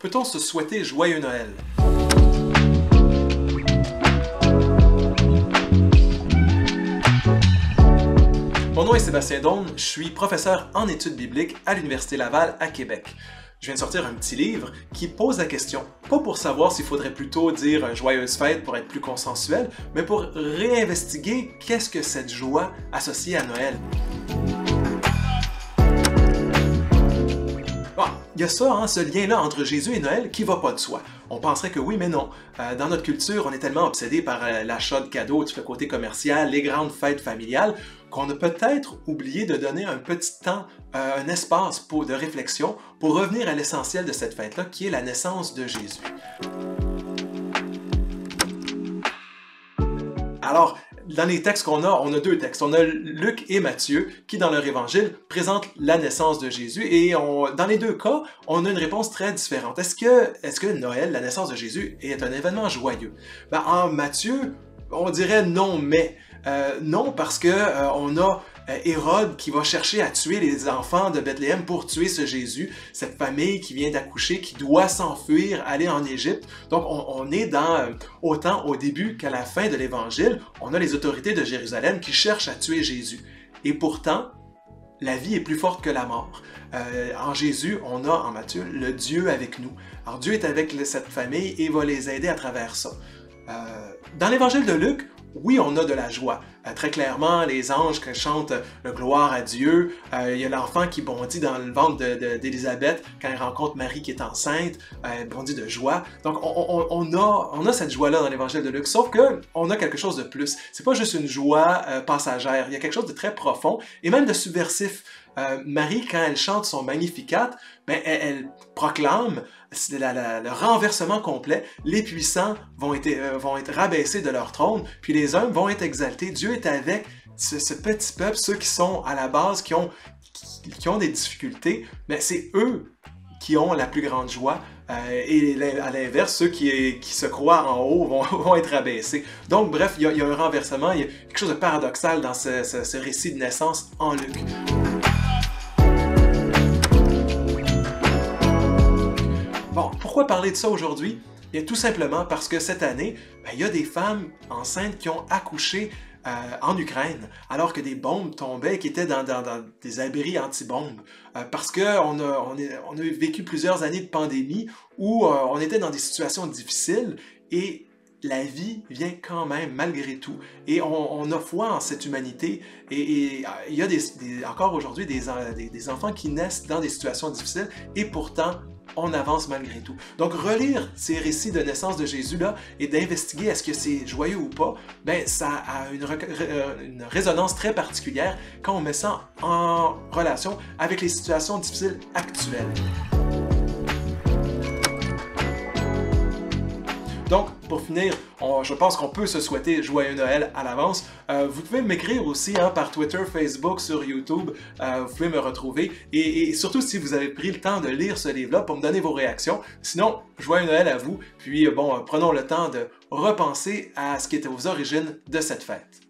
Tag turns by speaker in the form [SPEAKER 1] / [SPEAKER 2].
[SPEAKER 1] peut-on se souhaiter joyeux Noël? Mon nom est Sébastien Daune, je suis professeur en études bibliques à l'Université Laval à Québec. Je viens de sortir un petit livre qui pose la question, pas pour savoir s'il faudrait plutôt dire joyeuse fête pour être plus consensuel, mais pour réinvestiguer qu'est-ce que cette joie associée à Noël. Bon, il y a ça, ce lien-là entre Jésus et Noël qui va pas de soi. On penserait que oui, mais non. Dans notre culture, on est tellement obsédé par l'achat de cadeaux, tout le côté commercial, les grandes fêtes familiales, qu'on a peut-être oublié de donner un petit temps, un espace de réflexion pour revenir à l'essentiel de cette fête-là, qui est la naissance de Jésus. Alors, dans les textes qu'on a, on a deux textes. On a Luc et Matthieu qui, dans leur évangile, présentent la naissance de Jésus. Et dans les deux cas, on a une réponse très différente. Est-ce que Noël, la naissance de Jésus, est un événement joyeux? En Matthieu, on dirait non, mais non parce que on a Hérode qui va chercher à tuer les enfants de Bethléem pour tuer ce Jésus, cette famille qui vient d'accoucher, qui doit s'enfuir, aller en Égypte. Donc on est dans, autant au début qu'à la fin de l'Évangile, on a les autorités de Jérusalem qui cherchent à tuer Jésus. Et pourtant, la vie est plus forte que la mort. En Jésus, on a en Matthieu le Dieu avec nous. Alors Dieu est avec cette famille et va les aider à travers ça. Dans l'Évangile de Luc, oui, on a de la joie. Très clairement, les anges qui chantent le gloire à Dieu. Il y a l'enfant qui bondit dans le ventre d'Élisabeth quand elle rencontre Marie qui est enceinte. Elle bondit de joie. Donc, on a cette joie-là dans l'Évangile de Luc. Sauf qu'on a quelque chose de plus. C'est pas juste une joie passagère. Il y a quelque chose de très profond et même de subversif. Marie, quand elle chante son Magnificat, elle proclame le renversement complet. Les puissants vont être rabaissés de leur trône, puis les hommes vont être exaltés. Dieu est avec ce petit peuple, ceux qui sont à la base, qui ont des difficultés, mais c'est eux qui ont la plus grande joie. Et à l'inverse, ceux qui se croient en haut vont être abaissés. Donc bref, il y a un renversement, il y a quelque chose de paradoxal dans ce récit de naissance en Luc. Bon, pourquoi parler de ça aujourd'hui? Bien, tout simplement parce que cette année, il y a des femmes enceintes qui ont accouché en Ukraine, alors que des bombes tombaient, qui étaient dans des abris anti-bombes. Parce qu'on a vécu plusieurs années de pandémie où on était dans des situations difficiles et la vie vient quand même, malgré tout. Et on a foi en cette humanité. Et il y a encore aujourd'hui des enfants qui naissent dans des situations difficiles et pourtant, on avance malgré tout. Donc, relire ces récits de naissance de Jésus-là et d'investiguer est-ce que c'est joyeux ou pas, ça a une résonance très particulière quand on met ça en relation avec les situations difficiles actuelles. Donc, pour finir, je pense qu'on peut se souhaiter joyeux Noël à l'avance. Vous pouvez m'écrire aussi par Twitter, Facebook, sur YouTube. Vous pouvez me retrouver. Et surtout, si vous avez pris le temps de lire ce livre-là pour me donner vos réactions. Sinon, joyeux Noël à vous. Puis, prenons le temps de repenser à ce qui était aux origines de cette fête.